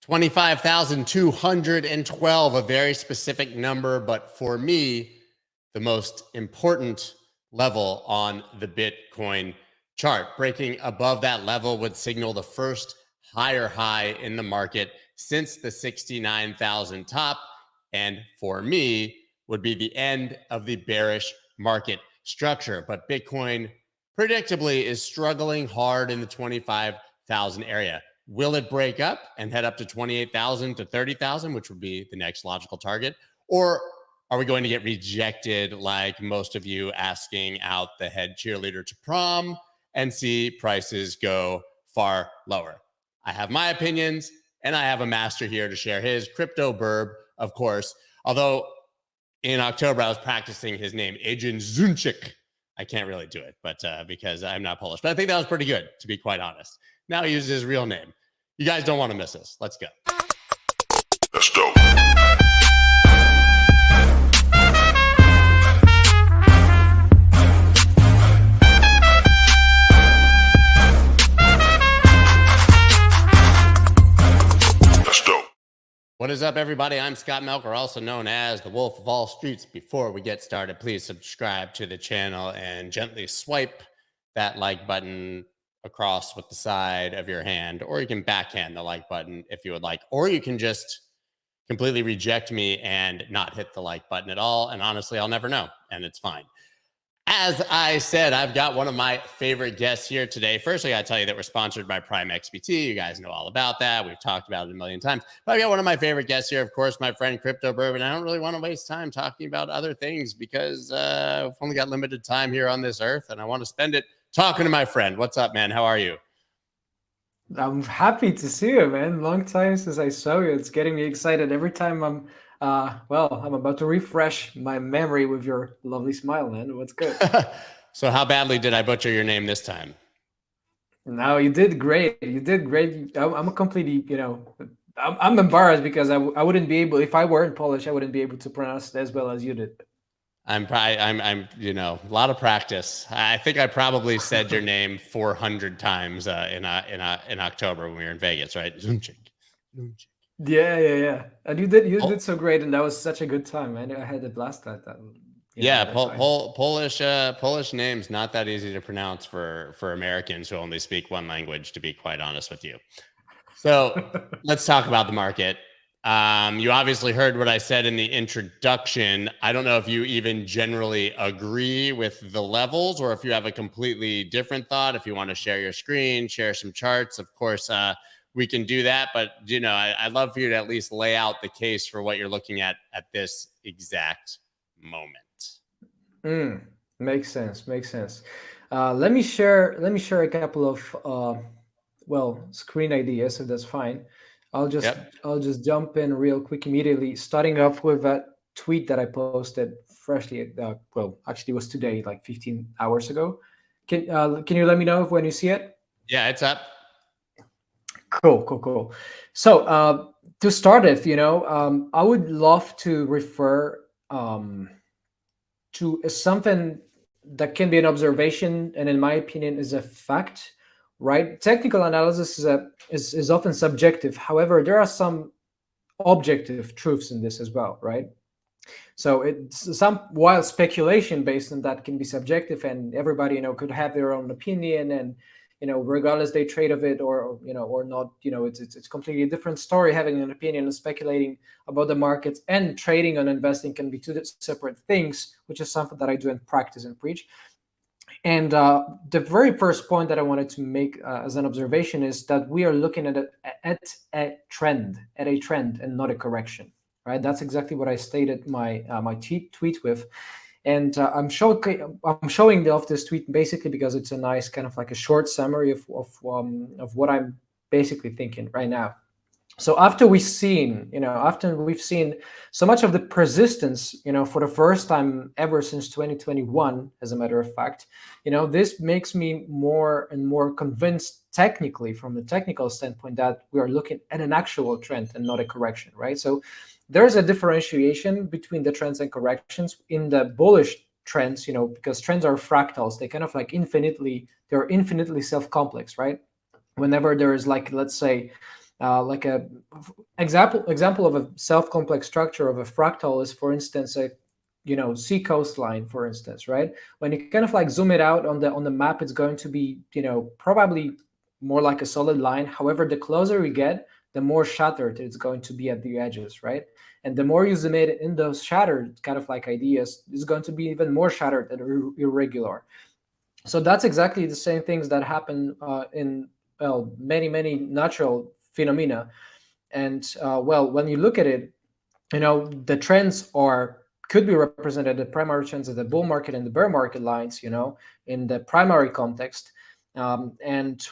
25,212, a very specific number, but for me, the most important level on the Bitcoin chart. Breaking above that level would signal the first higher high in the market since the 69,000 top, and for me, would be the end of the bearish market structure. But Bitcoin predictably is struggling hard in the 25,000 area. Will it break up and head up to 28,000 to 30,000, which would be the next logical target? Or are we going to get rejected like most of you asking out the head cheerleader to prom and see prices go far lower? I have my opinions, and I have a master here to share his. CryptoBirb, of course. Although in October, I was practicing his name, Ejin Zunchik. I can't really do it, but because I'm not Polish. But I think that was pretty good, to be quite honest. Now he uses his real name. You guys don't want to miss this. Let's go. Let's go. What is up, everybody? I'm Scott Melker, also known as the Wolf of All Streets. Before we get started, please subscribe to the channel and gently swipe that like button across with the side of your hand, or you can backhand the like button if you would like, or you can just completely reject me and not hit the like button at all. And honestly, I'll never know, and it's fine. As I said, I've got one of my favorite guests here today. First, I got to tell you that we're sponsored by Prime XBT. You guys know all about that. We've talked about it a million times. But I've got one of my favorite guests here, of course, my friend CryptoBirb. And I don't really want to waste time talking about other things because we've only got limited time here on this earth, and I want to spend it talking to my friend. What's up, man? How are you? I'm happy to see you, man. Long time since I saw you. It's getting me excited every time I'm about to refresh my memory with your lovely smile, man. What's good? So how badly did I butcher your name this time? No, you did great. You did great. I'm a completely, I'm embarrassed because I wouldn't be able, if I weren't Polish, I wouldn't be able to pronounce it as well as you did. I'm a lot of practice. I think I probably said your name 400 times in October when we were in Vegas, right? Zunchik. Yeah. And you did so great, and that was such a good time. I had a blast at that. Polish names not that easy to pronounce for Americans who only speak one language, to be quite honest with you. So let's talk about the market. You obviously heard what I said in the introduction. I don't know if you even generally agree with the levels or if you have a completely different thought. If you want to share your screen, share some charts, of course, we can do that. But, I'd love for you to at least lay out the case for what you're looking at this exact moment. Makes sense. Let me share a couple of screen ideas, if that's fine. I'll just jump in real quick immediately, starting off with a tweet that I posted freshly. Actually, it was today, like 15 hours ago. Can you let me know when you see it? Yeah, it's up. Cool. So to start it, I would love to refer to something that can be an observation, and in my opinion, is a fact. Right, technical analysis is often subjective. However, there are some objective truths in this as well, right? So it's some wild speculation based on that can be subjective, and everybody could have their own opinion, and regardless they trade of it or not, it's completely different story. Having an opinion and speculating about the markets and trading and investing can be two separate things, which is something that I do in practice and preach. And the very first point that I wanted to make as an observation is that we are looking at a trend, and not a correction, right? That's exactly what I stated my tweet with, and I'm showing off this tweet basically because it's a nice kind of like a short summary of what I'm basically thinking right now. So after we've seen so much of the persistence, for the first time ever since 2021, as a matter of fact, this makes me more and more convinced technically, from the technical standpoint, that we are looking at an actual trend and not a correction, right? So there's a differentiation between the trends and corrections. In the bullish trends, because trends are fractals, they kind of like they're infinitely self-complex, right? Whenever there is, like, let's say, Like a example of a self-complex structure of a fractal is, for instance, a sea coastline, for instance, right? When you kind of like zoom it out on the map, it's going to be probably more like a solid line. However, the closer we get, the more shattered it's going to be at the edges, right? And the more you zoom it in those shattered kind of like ideas, it's going to be even more shattered and irregular. So that's exactly the same things that happen in many natural phenomena. And when you look at it, the trends could be represented, the primary trends of the bull market and the bear market lines, in the primary context. And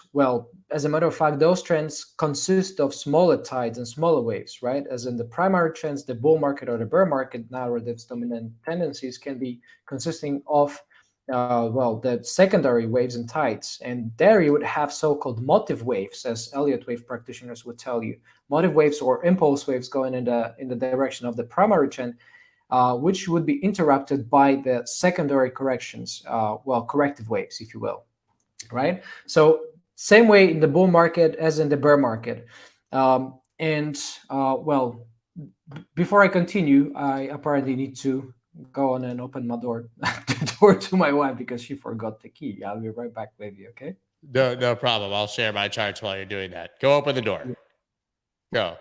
as a matter of fact, those trends consist of smaller tides and smaller waves, right? As in the primary trends, the bull market or the bear market narratives, dominant tendencies can be consisting of the secondary waves and tides. And there you would have so-called motive waves, as Elliott wave practitioners would tell you, motive waves or impulse waves going in the direction of the primary trend, which would be interrupted by the secondary corrections, corrective waves, if you will, right? So same way in the bull market as in the bear market. Before I continue, I apparently need to go on and open my door to my wife because she forgot the key. I'll be right back, baby. Okay? No problem. I'll share my charts while you're doing that. Go open the door. Go.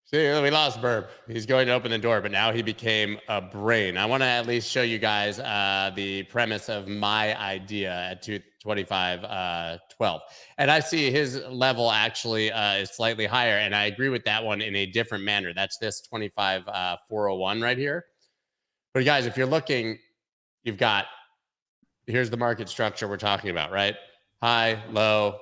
See, we lost Burb. He's going to open the door, but now he became a brain. I want to at least show you guys the premise of my idea at 225.12. And I see his level actually is slightly higher, and I agree with that one in a different manner. That's this 25.401 right here. But guys, if you're looking, here's the market structure we're talking about, right? High, low,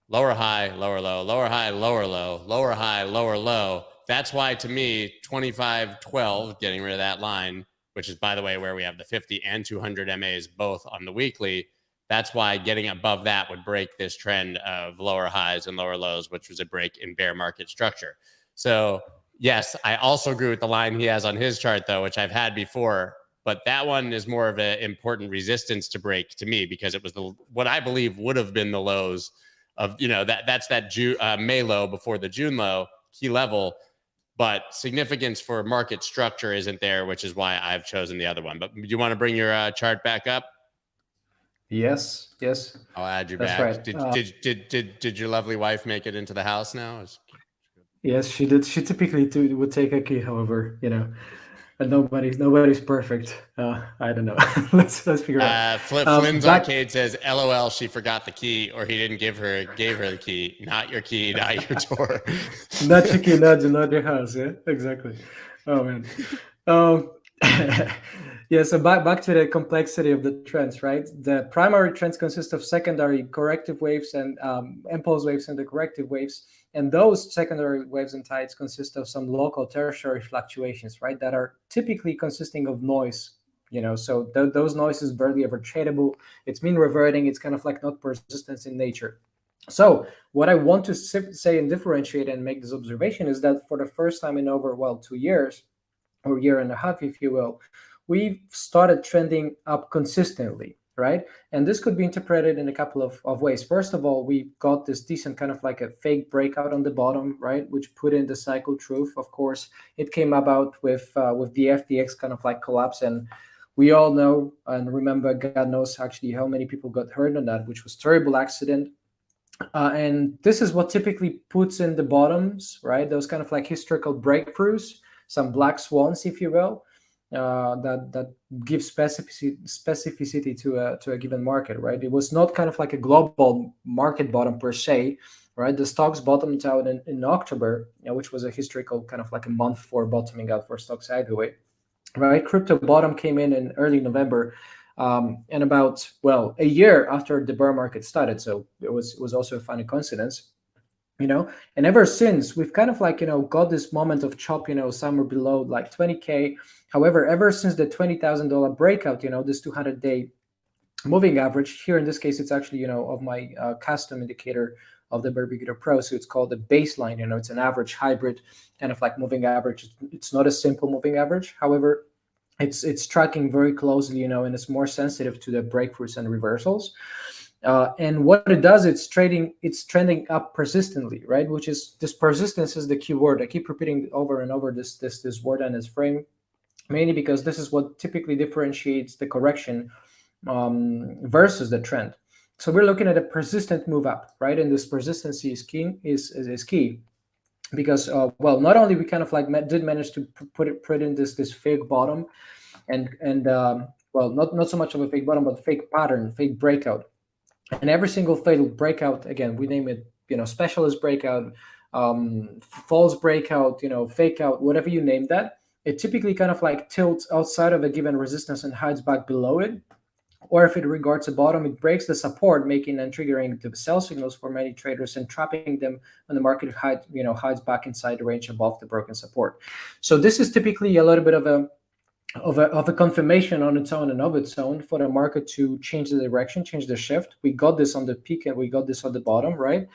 lower high, lower low, lower high, lower low, lower high, lower low. That's why, to me, 25.12, getting rid of that line, which is, by the way, where we have the 50 and 200 MAs both on the weekly, that's why getting above that would break this trend of lower highs and lower lows, which was a break in bear market structure. So yes, I also agree with the line he has on his chart, though, which I've had before. But that one is more of an important resistance to break to me, because it was what I believe would have been the lows of, that's that May low before the June low, key level. But significance for market structure isn't there, which is why I've chosen the other one. But do you want to bring your chart back up? Yes. I'll add you That's back. right. Did your lovely wife make it into the house now? Yes, she did. She typically would take a key, however, and nobody's perfect. I don't know. let's figure out. Flynn's Arcade says, "LOL, she forgot the key, or he didn't gave her the key. Not your key, not your door. Not your key, not your house." Yeah, exactly. Oh man. Yeah, so back to the complexity of the trends, right? The primary trends consist of secondary corrective waves and impulse waves and the corrective waves. And those secondary waves and tides consist of some local tertiary fluctuations, right? That are typically consisting of noise, so those noises barely ever tradable. It's mean reverting. It's kind of like not persistence in nature. So what I want to say and differentiate and make this observation is that for the first time in over, 2 years, or year and a half, if you will, we've started trending up consistently, right? And this could be interpreted in a couple of ways. First of all, we got this decent kind of like a fake breakout on the bottom, right? Which put in the cycle truth. Of course, it came about with the FTX kind of like collapse. And we all know and remember, God knows actually how many people got hurt on that, which was terrible accident. And this is what typically puts in the bottoms, right? Those kind of like historical breakthroughs, some black swans, if you will, that give specificity to a given market, right? It was not kind of like a global market bottom per se, right? The stocks bottomed out in October, which was a historical kind of like a month for bottoming out for stocks either right? Crypto bottom came in early November, and about a year after the bear market started. So it was also a funny coincidence. And ever since we've kind of like, got this moment of chop, somewhere below like 20K. However, ever since the $20,000 breakout, this 200-day moving average here, in this case, it's actually, of my custom indicator of the Berbigutor Pro. So it's called the baseline, it's an average hybrid kind of like moving average. It's not a simple moving average. However, it's tracking very closely, and it's more sensitive to the breakthroughs and reversals. And what it does, it's trending up persistently, right? Which is, this persistence is the key word. I keep repeating over and over this word and this frame, mainly because this is what typically differentiates the correction versus the trend. So we're looking at a persistent move up, right? And this persistency is key because well, not only we kind of like did manage to put in this fake bottom, and well, not so much of a fake bottom, but fake pattern, fake breakout. And every single failed breakout, again, we name it, specialist breakout, false breakout, fake out, whatever you name that, it typically kind of like tilts outside of a given resistance and hides back below it. Or if it regards a bottom, it breaks the support, making and triggering the sell signals for many traders and trapping them when the market hides back inside the range above the broken support. So this is typically a little bit of a confirmation on its own and of its own for the market to change the direction, change the shift. We got this on the peak and we got this on the bottom, right?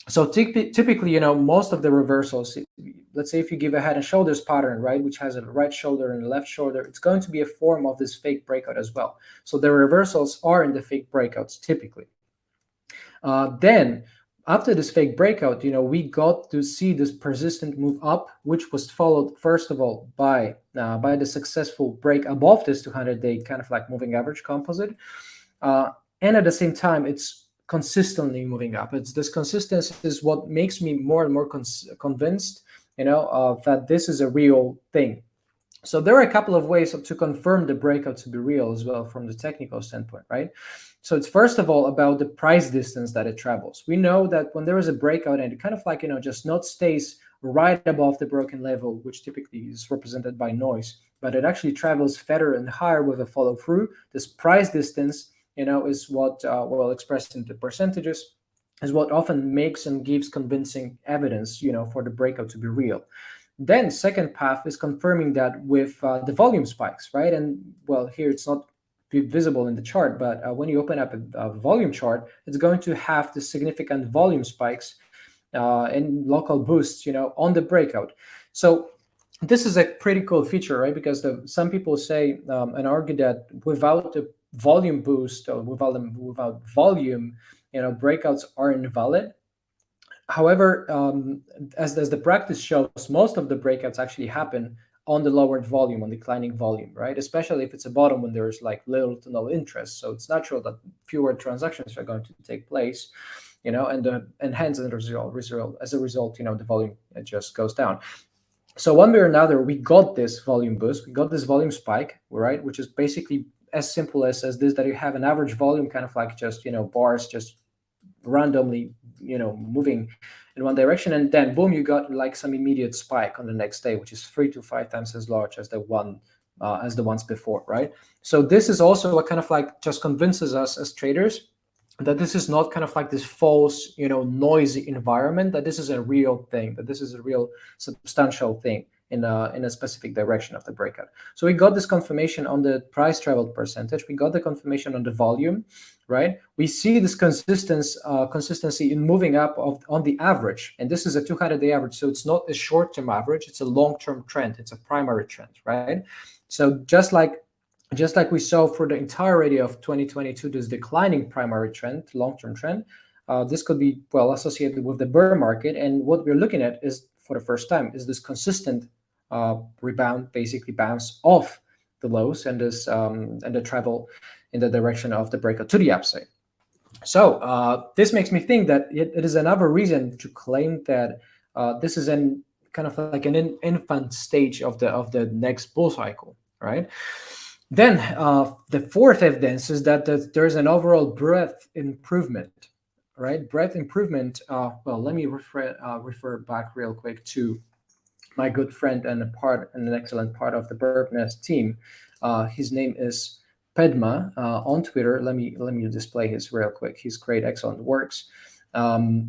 So typically, most of the reversals, let's say if you give a head and shoulders pattern, right, which has a right shoulder and a left shoulder, it's going to be a form of this fake breakout as well. So the reversals are in the fake breakouts typically. Then after this fake breakout, we got to see this persistent move up, which was followed first of all by the successful break above this 200-day kind of like moving average composite, and at the same time, it's consistently moving up. It's this consistency is what makes me more and more convinced, that this is a real thing. So there are a couple of ways to confirm the breakout to be real as well from the technical standpoint, right? So it's first of all about the price distance that it travels. We know that when there is a breakout and it kind of like, just not stays right above the broken level, which typically is represented by noise, but it actually travels further and higher with a follow through. This price distance, is what, well, expressed into percentages, is what often makes and gives convincing evidence, for the breakout to be real. Then second path is confirming that with the volume spikes, right? And well, here it's not visible in the chart, but when you open up a volume chart, it's going to have the significant volume spikes and local boosts, on the breakout. So this is a pretty cool feature, right? Because some people say and argue that without the volume boost or without volume, breakouts are invalid. However, as the practice shows, most of the breakouts actually happen on the lowered volume, on declining volume, right? Especially if it's a bottom when there's like little to no interest. So it's natural that fewer transactions are going to take place, and hence as a result, the volume just goes down. So one way or another, we got this volume boost, we got this volume spike, right? Which is basically as simple as this, that you have an average volume kind of like just, bars just randomly, moving in one direction, and then boom, you got like some immediate spike on the next day, which is 3 to 5 times as large as the ones before, right? So this is also what kind of like just convinces us as traders that this is not kind of like this false, noisy environment, that this is a real thing, that this is a real substantial thing in a specific direction of the breakout. So we got this confirmation on the price traveled percentage. We got the confirmation on the volume, right? We see this consistency in moving up on the average, and this is a 200-day average. So it's not a short-term average; it's a long-term trend. It's a primary trend, right? So just like we saw for the entirety of 2022, this declining primary trend, long-term trend, this could be well associated with the bear market. And what we're looking at is, for the first time, is this consistent rebound, basically bounce off the lows and this and the travel in the direction of the breakout to the upside. So this makes me think that it is another reason to claim that this is an kind of like an infant stage of the next bull cycle, right? Then the fourth evidence is that there's an overall breadth improvement, right? Breadth improvement. Well, let me refer back real quick to my good friend and an excellent part of the Birbnest team. His name is Pedma on Twitter. Let me display his real quick. He's great, excellent works.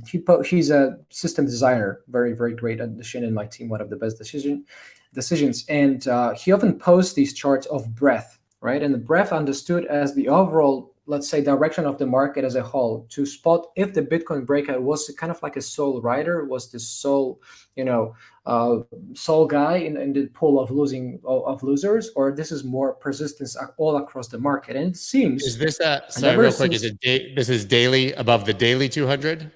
He's a system designer, very, very great addition in my team, one of the best decisions. And he often posts these charts of breadth, right? And the breadth understood as the overall let's say, direction of the market as a whole, to spot if the Bitcoin breakout was kind of like a sole rider, was the sole, sole guy in the pool of losers, or this is more persistence all across the market. And it seems, Is this sorry, ever real quick? Is since, it this is daily above the daily 200?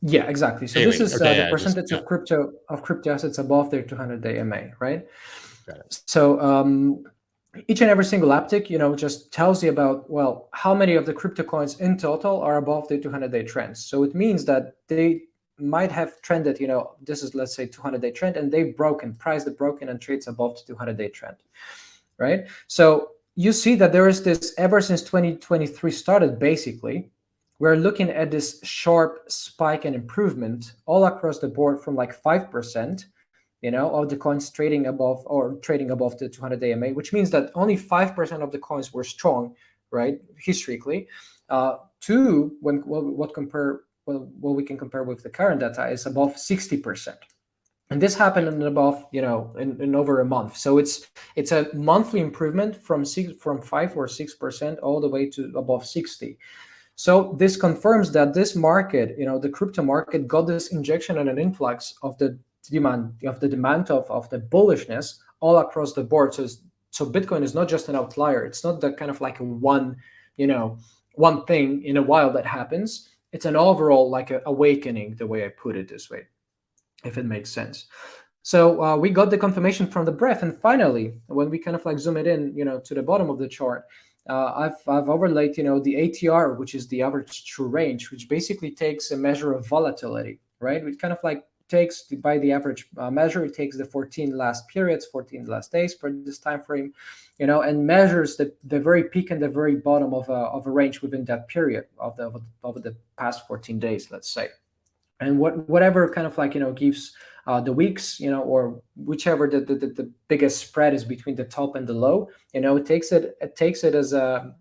yeah, exactly. So this Daily. is Okay, the yeah, just percentage yeah, of crypto assets above their 200-day MA, right? got it. So each and every single uptick, just tells you about, well, how many of the crypto coins in total are above the 200-day trends. So it means that they might have trended, this is, let's say, 200-day trend, and they price the broken and trades above the 200-day trend, right? So you see that there is this, ever since 2023 started, basically, we're looking at this sharp spike and improvement all across the board from like 5%, of the coins trading above the 200-day MA, which means that only 5% of the coins were strong, right, historically. To what we can compare with the current data is above 60%. And this happened in above, in over a month. So it's a monthly improvement from 5 or 6% all the way to above 60. So this confirms that this market, the crypto market, got this injection and an influx of the demand of the bullishness all across the board. So Bitcoin is not just an outlier. It's not that kind of like one thing in a while that happens. It's an overall like a awakening, the way I put it this way, if it makes sense. So we got the confirmation from the breadth, and finally, when we kind of like zoom it in, to the bottom of the chart, I've overlaid, the ATR, which is the average true range, which basically takes a measure of volatility, right? Which kind of like takes, by the average measure, it takes the 14 last periods, 14 last days per this time frame, and measures the very peak and the very bottom of a range within that period of the past 14 days, let's say. And whatever kind of like gives the weeks, or whichever the biggest spread is between the top and the low, it takes it as a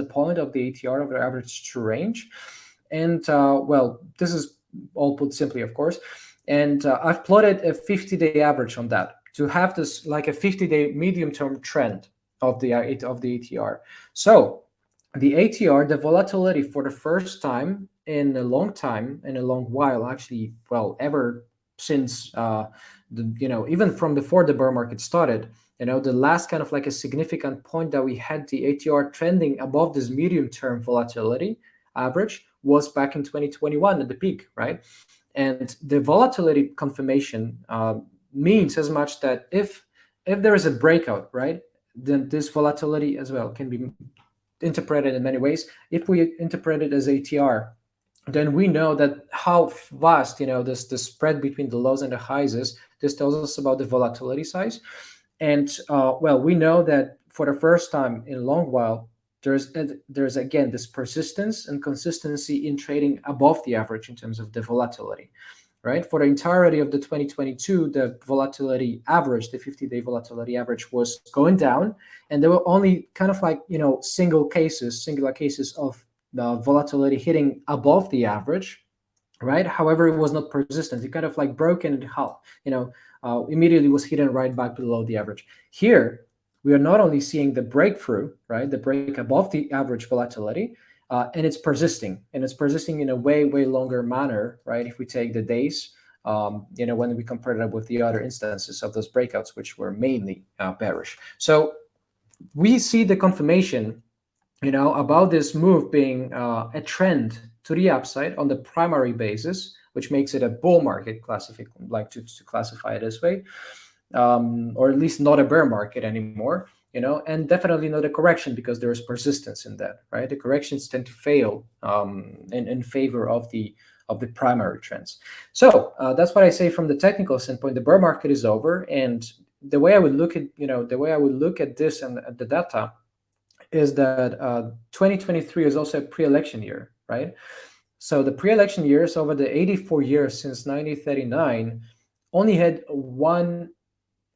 point of the ATR, of the average true range. And this is all put simply, of course. And I've plotted a 50-day average on that to have this like a 50-day medium-term trend of the ATR. So the ATR, the volatility, for the first time in a long while, actually, ever since even from before the bear market started, the last kind of like a significant point that we had the ATR trending above this medium-term volatility average was back in 2021 at the peak, right? And the volatility confirmation means as much that if there is a breakout, right, then this volatility as well can be interpreted in many ways. If we interpret it as ATR, then we know that how vast, the spread between the lows and the highs is. This tells us about the volatility size. And we know that for the first time in a long while, there's again this persistence and consistency in trading above the average in terms of the volatility, right? For the entirety of the 2022, the volatility average, the 50-day volatility average, was going down, and there were only kind of like singular cases of the volatility hitting above the average, right? However, it was not persistent. It kind of like broke and immediately was hidden right back below the average. Here, we are not only seeing the breakthrough, right, the break above the average volatility, and it's persisting in a way longer manner, right? If we take the days, when we compare that with the other instances of those breakouts, which were mainly bearish. So we see the confirmation, about this move being a trend to the upside on the primary basis, which makes it a bull market, to classify it this way, or at least not a bear market anymore, and definitely not a correction, because there is persistence in that, right? The corrections tend to fail in favor of the primary trends. So that's what I say from the technical standpoint. The bear market is over, and the way I would look at this and at the data is that 2023 is also a pre-election year, right? So the pre-election years, over the 84 years since 1939, only had one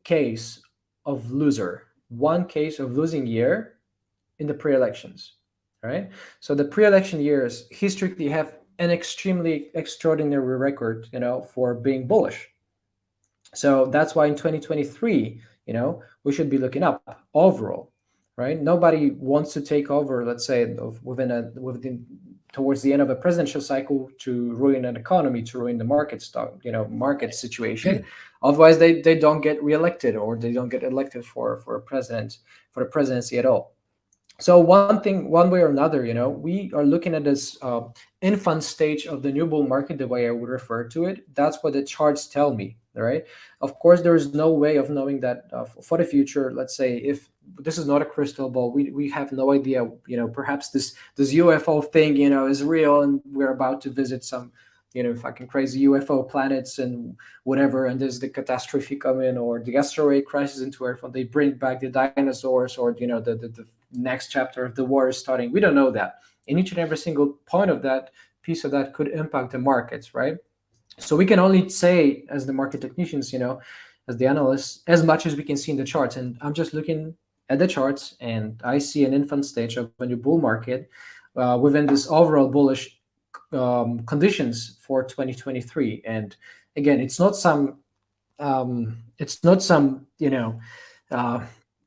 case of losing year in the pre-elections, right? So the pre-election years historically have an extremely extraordinary record, for being bullish. So that's why in 2023, we should be looking up overall. right? Nobody wants to take over, let's say, within towards the end of a presidential cycle to ruin an economy, to ruin the market market situation. Otherwise, they don't get reelected, or they don't get elected for a president, for the presidency at all. So one way or another, we are looking at this infant stage of the new bull market, the way I would refer to it. That's what the charts tell me, right? Of course, there is no way of knowing that for the future. Let's say, if this is not a crystal ball, we have no idea. Perhaps this UFO thing, is real, and we're about to visit some fucking crazy UFO planets and whatever, and there's the catastrophe coming, or the asteroid crashes into Earth, and they bring back the dinosaurs, or the next chapter of the war is starting. We don't know that. And each and every single point of that piece of that could impact the markets, right? So we can only say, as the market technicians, as the analysts, as much as we can see in the charts. And I'm just looking at the charts, and I see an infant stage of a new bull market within this overall bullish conditions for 2023. And again, it's not some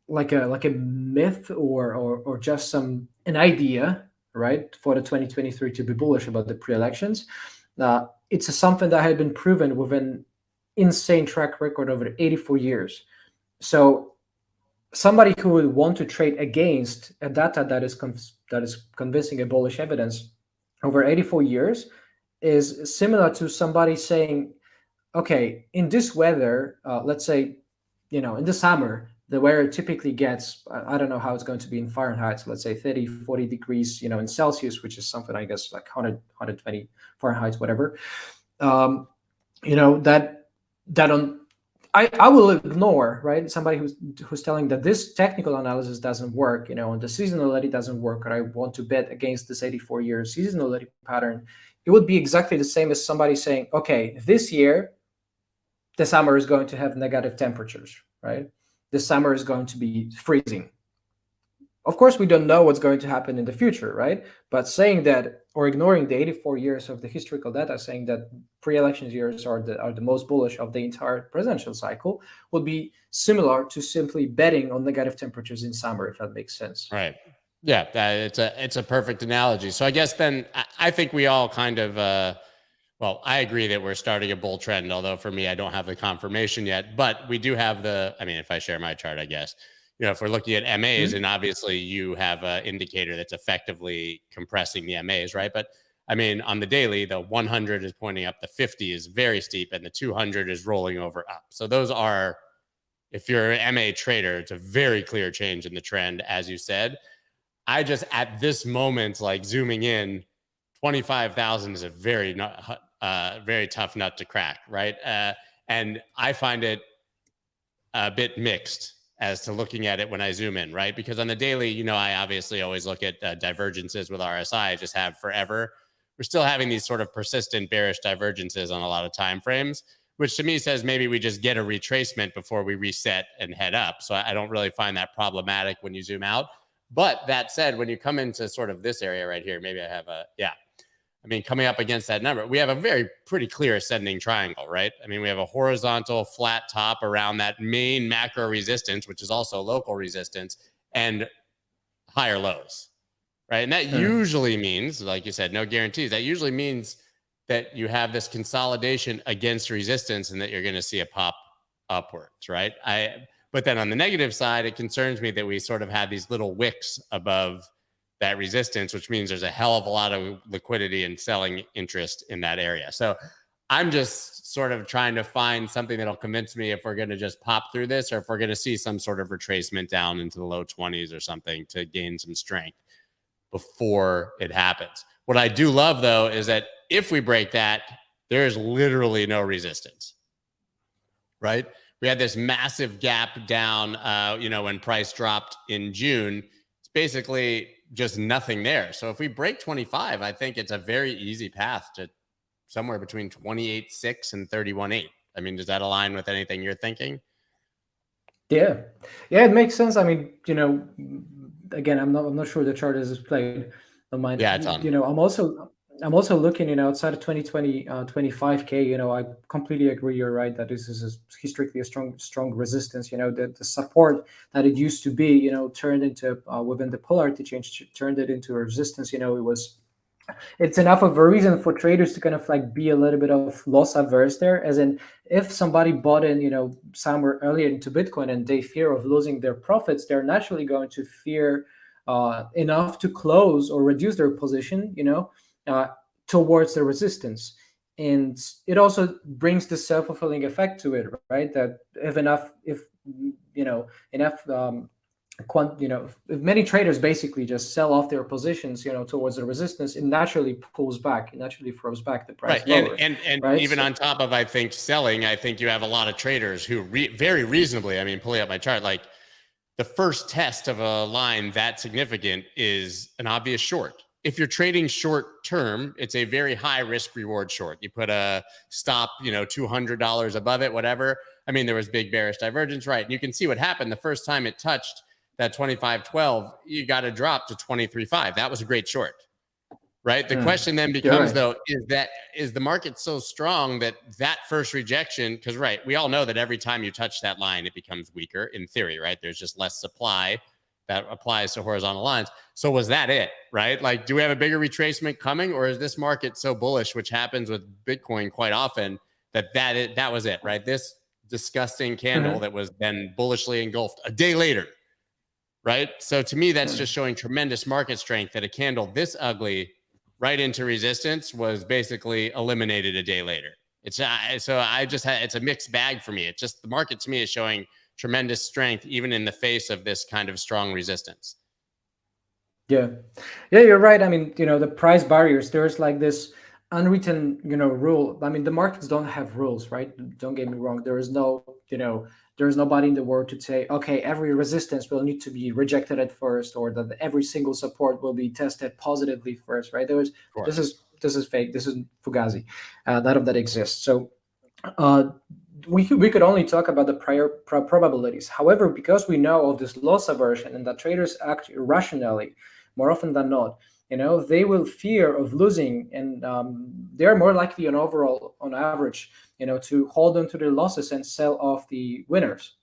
like a myth, or just an idea, right, for the 2023 to be bullish about the pre-elections. It's something that had been proven with an insane track record over 84 years. So somebody who would want to trade against a data that is convincing a bullish evidence over 84 years is similar to somebody saying, okay, in this weather, let's say, in the summer, the weather typically gets, I don't know how it's going to be in Fahrenheit, so let's say 30, 40 degrees, in Celsius, which is something, I guess, like 100, 120 Fahrenheit, whatever. I will ignore, right, somebody who's telling that this technical analysis doesn't work, and the seasonality doesn't work, or I want to bet against this 84-year seasonality pattern. It would be exactly the same as somebody saying, okay, this year, the summer is going to have negative temperatures, right? The summer is going to be freezing. Of course, we don't know what's going to happen in the future, right? But saying that, or ignoring the 84 years of the historical data, saying that pre-election years are the most bullish of the entire presidential cycle, would be similar to simply betting on negative temperatures in summer, if that makes sense. Right. Yeah, it's a perfect analogy. So I guess then I think we all kind of, well, I agree that we're starting a bull trend, although for me, I don't have the confirmation yet, but we do have if I share my chart, I guess, if we're looking at MAs, and obviously you have an indicator that's effectively compressing the MAs, right? But I mean, on the daily, the 100 is pointing up, the 50 is very steep, and the 200 is rolling over up. So those are, if you're an MA trader, it's a very clear change in the trend, as you said. I just, at this moment, like zooming in, 25,000 is a very tough nut to crack, right? And I find it a bit mixed as to looking at it when I zoom in, right? Because on the daily, I obviously always look at divergences with RSI. I just have forever. We're still having these sort of persistent bearish divergences on a lot of time frames, which to me says maybe we just get a retracement before we reset and head up. So I don't really find that problematic when you zoom out. But that said, when you come into sort of this area right here, maybe I have coming up against that number, we have a pretty clear ascending triangle, right? I mean, we have a horizontal flat top around that main macro resistance, which is also local resistance, and higher lows, right? And that usually means, like you said, no guarantees. That usually means that you have this consolidation against resistance and that you're going to see a pop upwards, right? But then on the negative side, it concerns me that we sort of had these little wicks above that resistance, which means there's a hell of a lot of liquidity and selling interest in that area. So I'm just sort of trying to find something that'll convince me if we're going to just pop through this, or if we're going to see some sort of retracement down into the low 20s or something to gain some strength before it happens. What I do love, though, is that if we break that, there is literally no resistance, right? We had this massive gap down, when price dropped in June. It's basically just nothing there. So if we break 25, I think it's a very easy path to somewhere between 28.6 and 31.8. I mean, does that align with anything you're thinking? Yeah, it makes sense. I mean, again, I'm not sure the chart is displayed on mine. Yeah, it's on. I'm also, I'm also looking, outside of 2020, 25K. I completely agree. You're right that this is historically a strong resistance. The support that it used to be, turned into within the polarity change, turned it into a resistance. It's enough of a reason for traders to kind of like be a little bit of loss averse there, as in if somebody bought in, somewhere earlier into Bitcoin and they fear of losing their profits, they're naturally going to fear enough to close or reduce their position, uh, towards the resistance. And it also brings the self-fulfilling effect to it, right? That if enough if many traders basically just sell off their positions, towards the resistance, it naturally pulls back, it naturally throws back the price Right. lower, And right? even on top of, I think, selling, I think you have a lot of traders who very reasonably, I mean, pulling up my chart, like the first test of a line that significant is an obvious short. If you're trading short term, it's a very high risk reward short. You put a stop, $200 above it, whatever. I mean, there was big bearish divergence, right? And you can see what happened the first time it touched that 25.12, you got to drop to 23.5. That was a great short, right? The question then becomes, though, is the market so strong that first rejection, because, right, we all know that every time you touch that line, it becomes weaker in theory, right? There's just less supply that applies to horizontal lines. So was that it, right? Like, do we have a bigger retracement coming, or is this market so bullish, which happens with Bitcoin quite often, that was it, right? This disgusting candle that was then bullishly engulfed a day later, right? So to me, that's just showing tremendous market strength that a candle this ugly right into resistance was basically eliminated a day later. It's it's a mixed bag for me. It's just the market to me is showing tremendous strength even in the face of this kind of strong resistance. Yeah, you're right. I mean, the price barriers, there's like this unwritten, rule. I mean, the markets don't have rules, right? Don't get me wrong. There's nobody in the world to say, okay, every resistance will need to be rejected at first, or that every single support will be tested positively first, right? This is fake. This is fugazi. None of that exists. So we could only talk about the prior probabilities. However, because we know of this loss aversion and that traders act irrationally more often than not, they will fear of losing, and they're more likely on average, to hold on to their losses and sell off the winners,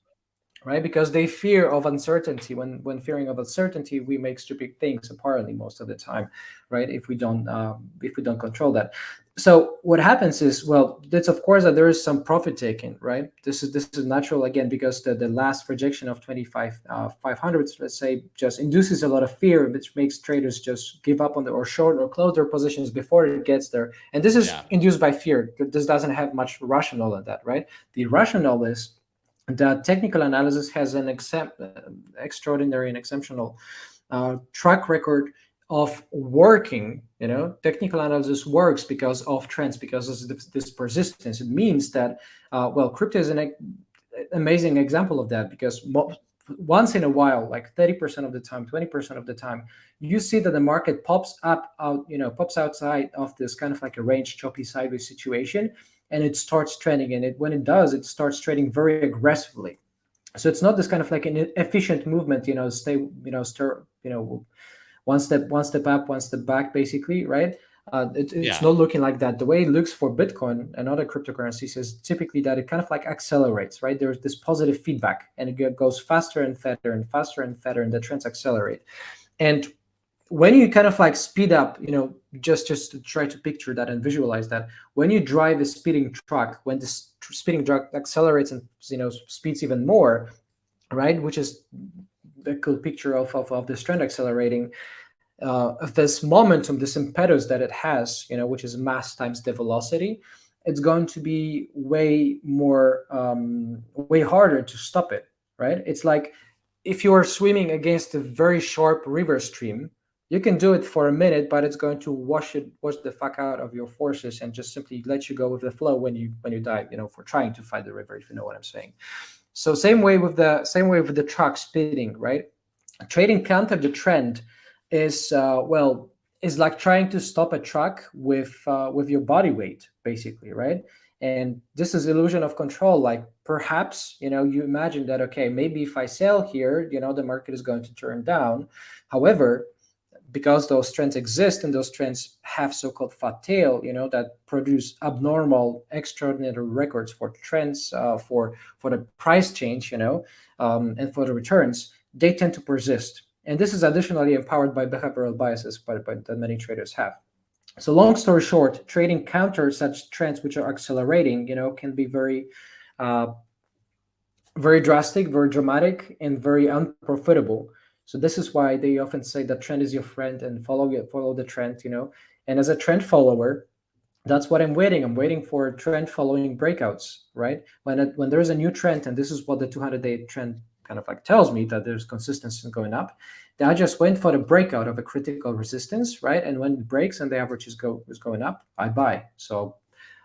right? Because they fear of uncertainty. When fearing of uncertainty, we make stupid things apparently most of the time, right? If we don't control that. So what happens is, well, that's of course that there is some profit taking, right? This is natural, again, because the last rejection of 500, let's say, just induces a lot of fear, which makes traders just give up on or short or close their positions before it gets there. And this is induced by fear. This doesn't have much rationale in that, right? The rationale is that technical analysis has an extraordinary and exceptional track record of working. Technical analysis works because of trends, because of this persistence. It means that, crypto is an amazing example of that, because once in a while, like 30% of the time, 20% of the time, you see that the market pops outside of this kind of like a range choppy sideways situation, and it starts trending. And when it does, it starts trading very aggressively. So it's not this kind of like an efficient movement, one step up, one step back, basically, right? It's not looking like that. The way it looks for Bitcoin and other cryptocurrencies is typically that it kind of like accelerates, right? There's this positive feedback, and it goes faster and faster and faster and faster, and the trends accelerate. And when you kind of like speed up, just to try to picture that and visualize that, when you drive a speeding truck, when this speeding truck accelerates and speeds even more, right? Which is a cool picture of this trend accelerating, of this momentum, this impetus that it has, which is mass times the velocity. It's going to be way harder to stop it, right? It's like if you are swimming against a very sharp river stream, you can do it for a minute, but it's going to wash the fuck out of your forces and just simply let you go with the flow when you die, for trying to fight the river, if you know what I'm saying. So same way with the truck speeding, right? Trading counter the trend is like trying to stop a truck with your body weight, basically, right? And this is illusion of control. Like perhaps you imagine that, okay, maybe if I sell here, the market is going to turn down. However, because those trends exist and those trends have so-called fat tail, that produce abnormal, extraordinary records for trends, for the price change, and for the returns, they tend to persist. And this is additionally empowered by behavioral biases that many traders have. So long story short, trading counter such trends which are accelerating, can be very very drastic, very dramatic, and very unprofitable. So this is why they often say that trend is your friend and follow the trend, And as a trend follower, that's what I'm waiting. I'm waiting for trend following breakouts, right? When there's a new trend, and this is what the 200-day trend kind of like tells me, that there's consistency going up. Then I just went for the breakout of a critical resistance, right? And when it breaks and the average is going up, I buy. So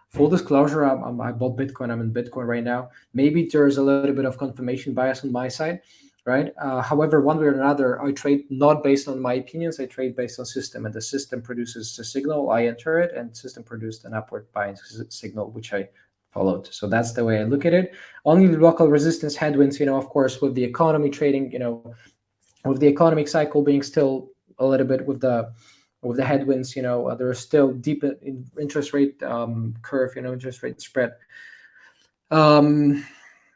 full disclosure, I bought Bitcoin. I'm in Bitcoin right now. Maybe there's a little bit of confirmation bias on my side, right? However, one way or another, I trade not based on my opinions. I trade based on system, and the system produces a signal. I enter it, and system produced an upward buying signal, which I followed. So that's the way I look at it. Only local resistance headwinds, of course, with the economy trading, with the economic cycle being still a little bit with the headwinds, there is still deep in interest rate curve, interest rate spread.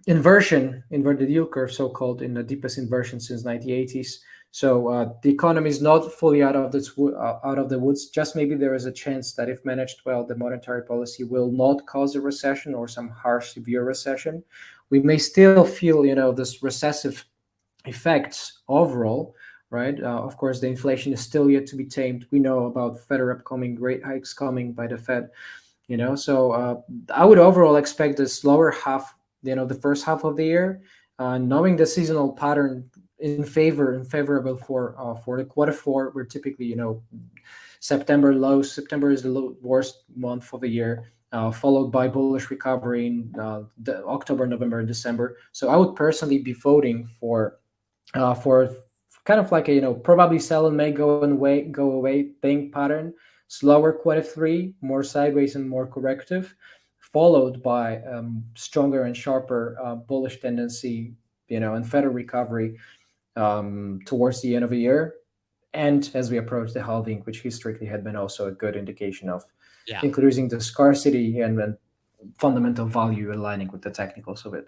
Inverted yield curve, so-called, in the deepest inversion since 1980s. So the economy is not fully out of the woods. Just maybe there is a chance that if managed well, the monetary policy will not cause a recession or some harsh, severe recession. We may still feel, this recessive effects overall, right? Of course, the inflation is still yet to be tamed. We know about further upcoming rate hikes coming by the Fed, So I would overall expect this lower half, the first half of the year, knowing the seasonal pattern favorable for the quarter four. We're typically, September low. September is the worst month of the year, followed by bullish recovery in the October, November, December. So I would personally be voting for kind of like a probably sell and may go away thing pattern, slower quarter three, more sideways and more corrective, followed by stronger and sharper bullish tendency, and further recovery towards the end of the year, and as we approach the halving, which historically had been also a good indication of increasing the scarcity and then fundamental value aligning with the technicals of it.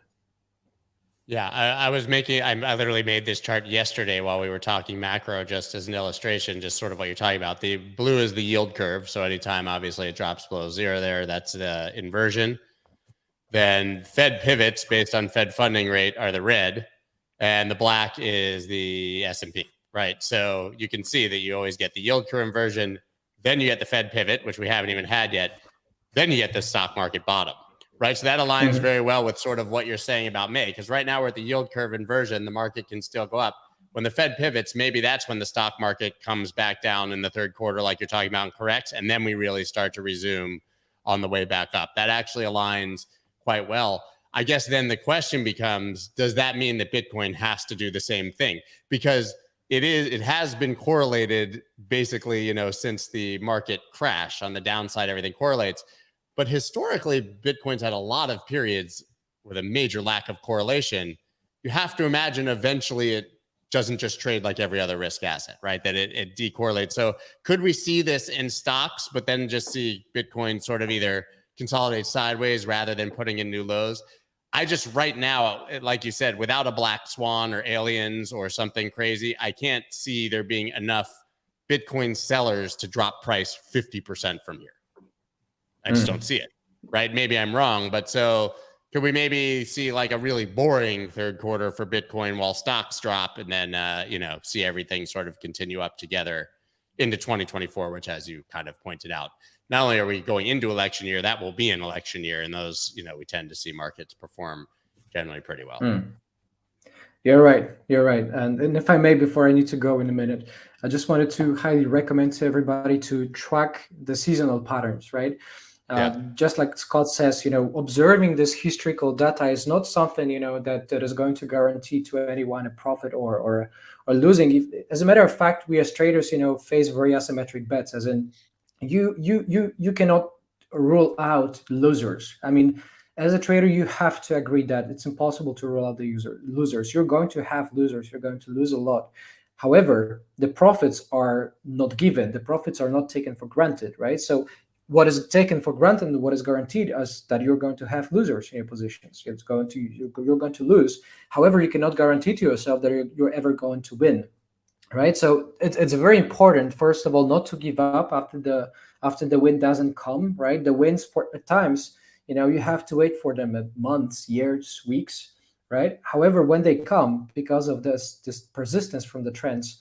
Yeah, I literally made this chart yesterday while we were talking macro, just as an illustration, just sort of what you're talking about. The blue is the yield curve. So anytime, obviously, it drops below zero there, that's the inversion. Then Fed pivots based on Fed funding rate are the red, and the black is the S&P, right? So you can see that you always get the yield curve inversion, then you get the Fed pivot, which we haven't even had yet, then you get the stock market bottom. Right. So that aligns very well with sort of what you're saying about May, because right now we're at the yield curve inversion. The market can still go up. When the Fed pivots, maybe that's when the stock market comes back down in the third quarter, like you're talking about, and corrects. And then we really start to resume on the way back up. That actually aligns quite well. I guess then the question becomes, does that mean that Bitcoin has to do the same thing? Because it has been correlated basically, since the market crash on the downside, everything correlates. But historically, Bitcoin's had a lot of periods with a major lack of correlation. You have to imagine eventually it doesn't just trade like every other risk asset, right? That it decorrelates. So could we see this in stocks, but then just see Bitcoin sort of either consolidate sideways rather than putting in new lows? I just right now, like you said, without a black swan or aliens or something crazy, I can't see there being enough Bitcoin sellers to drop price 50% from here. I just don't see it, right? Maybe I'm wrong, but so could we maybe see like a really boring third quarter for Bitcoin while stocks drop, and then, see everything sort of continue up together into 2024, which, as you kind of pointed out, not only are we going into election year, that will be an election year. And those, we tend to see markets perform generally pretty well. You're right. And if I may, before I need to go in a minute, I just wanted to highly recommend to everybody to track the seasonal patterns, right? Just like Scott says, observing this historical data is not something, that is going to guarantee to anyone a profit or losing. As a matter of fact, we as traders, face very asymmetric bets, as in you cannot rule out losers. I mean, as a trader, you have to agree that it's impossible to rule out the losers. You're going to have losers. You're going to lose a lot. However, the profits are not given. The profits are not taken for granted, right? So what is taken for granted and what is guaranteed is that you're going to have losers in your positions. You're going to lose. However, you cannot guarantee to yourself that you're ever going to win, right? So it's very important, first of all, not to give up after the win doesn't come, right? The wins, for at times, you have to wait for them months, years, weeks, right? However, when they come, because of this persistence from the trends,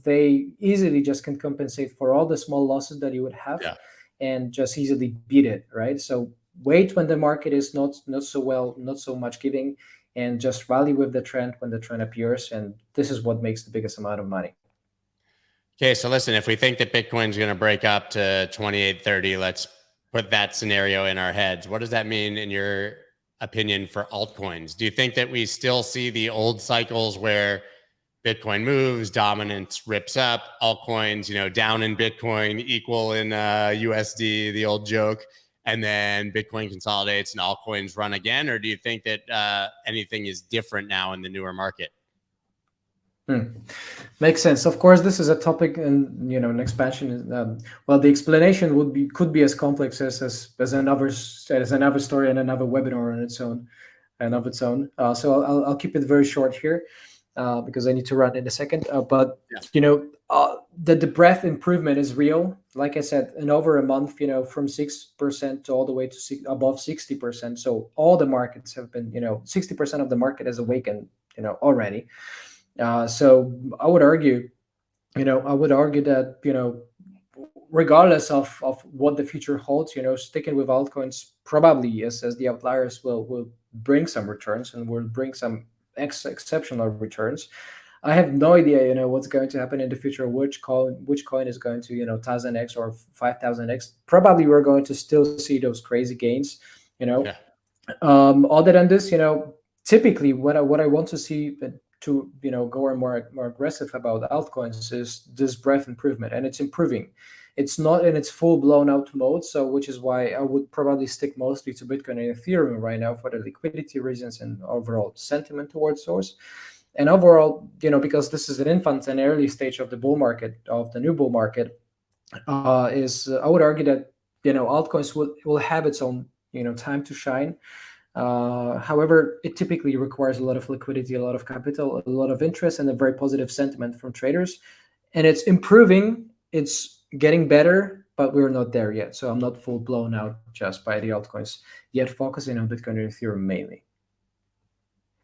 they easily just can compensate for all the small losses that you would have, Yeah. and just easily beat it, right? So wait when the market is not so much giving, and just rally with the trend when the trend appears. And this is what makes the biggest amount of money. Okay, so listen, if we think that Bitcoin's going to break up to 2830, let's put that scenario in our heads. What does that mean in your opinion for altcoins? Do you think that we still see the old cycles where Bitcoin moves, dominance rips up, altcoins, down in Bitcoin, equal in USD, the old joke, and then Bitcoin consolidates and altcoins run again? Or do you think that anything is different now in the newer market? Makes sense. Of course, this is a topic, and an expansion. Well, the explanation could be as complex as another story and another webinar on its own, and of its own. So I'll keep it very short here, because I need to run in a second. But the breadth improvement is real. Like I said, in over a month, from 6% to all the way to above 60%. So all the markets have been, 60% of the market has awakened, already. So I would argue that, regardless of what the future holds, sticking with altcoins probably as the outliers will bring some returns and will bring some exceptional returns. I have no idea, what's going to happen in the future, which coin is going to, 1000x or 5000x. Probably we're going to still see those crazy gains, Yeah. Other than this, typically what I want to see, to go more aggressive about altcoins, is this breadth improvement, and it's improving. It's not in its full blown out mode, so which is why I would probably stick mostly to Bitcoin and Ethereum right now for the liquidity reasons and overall sentiment towards those. And overall, because this is an infant and early stage of the bull market, of the new bull market, I would argue that altcoins will have its own time to shine. However, it typically requires a lot of liquidity, a lot of capital, a lot of interest, and a very positive sentiment from traders. And it's improving, it's getting better, but we're not there yet. So I'm not full blown out just by the altcoins yet, focusing on Bitcoin and Ethereum mainly.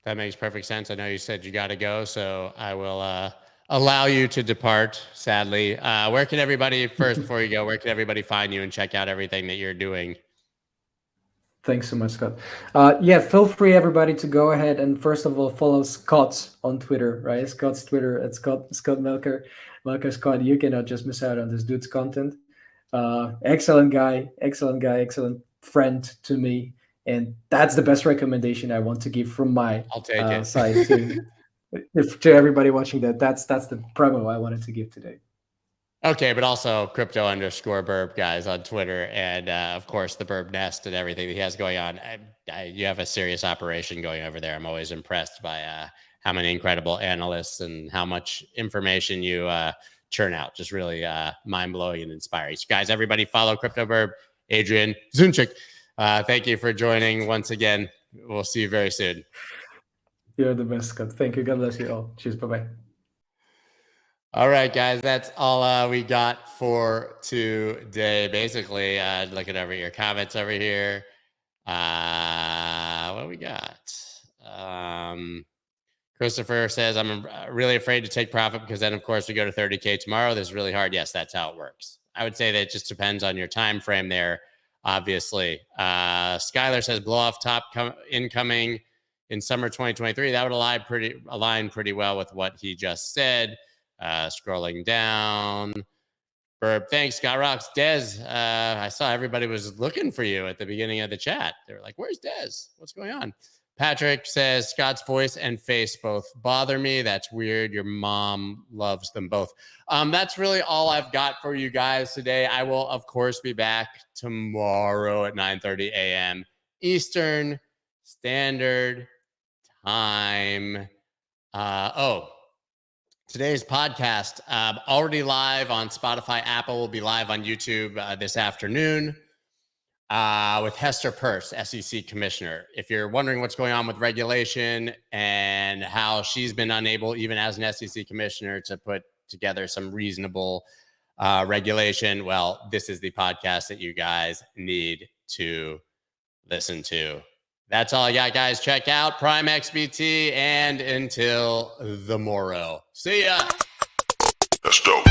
That makes perfect sense. I know you said you got to go, so I will allow you to depart, sadly. Where can everybody, first, before you go, where can everybody find you and check out everything that you're doing? Thanks so much, Scott. Yeah, feel free, everybody, to go ahead and first of all follow Scott on Twitter, right? Scott's Twitter at Scott Melker. Melker Scott, you cannot just miss out on this dude's content. Excellent guy, excellent friend to me, and that's the best recommendation I want to give from my I'll take it. side to everybody watching that. That's the promo I wanted to give today. Okay, but also crypto_burb guys on Twitter, and of course the Burb Nest and everything that he has going on. You have a serious operation going over there. I'm always impressed by how many incredible analysts and how much information you churn out. Just really mind blowing and inspiring. So guys, everybody follow CryptoBirb, Adrian Zunchik. Thank you for joining once again. We'll see you very soon. You're the best, Scott. Thank you. God bless you all. Cheers. Bye-bye. All right, guys, that's all we got for today. Basically, looking over your comments over here. What do we got? Christopher says, I'm really afraid to take profit because then, of course, we go to 30K tomorrow. This is really hard. Yes, that's how it works. I would say that it just depends on your time frame there, obviously. Skylar says, blow off top incoming in summer 2023. That would align pretty well with what he just said. Scrolling down. Burb, thanks, Scott Rocks. Dez, I saw everybody was looking for you at the beginning of the chat. They were like, where's Dez? What's going on? Patrick says, Scott's voice and face both bother me. That's weird. Your mom loves them both. That's really all I've got for you guys today. I will, of course, be back tomorrow at 9:30 a.m. Eastern Standard Time. Today's podcast already live on Spotify. Apple will be live on YouTube this afternoon with Hester Peirce, SEC Commissioner. If you're wondering what's going on with regulation and how she's been unable, even as an SEC Commissioner, to put together some reasonable regulation, well, this is the podcast that you guys need to listen to. That's all I got, guys. Check out Prime XBT, and until the morrow. See ya. That's dope.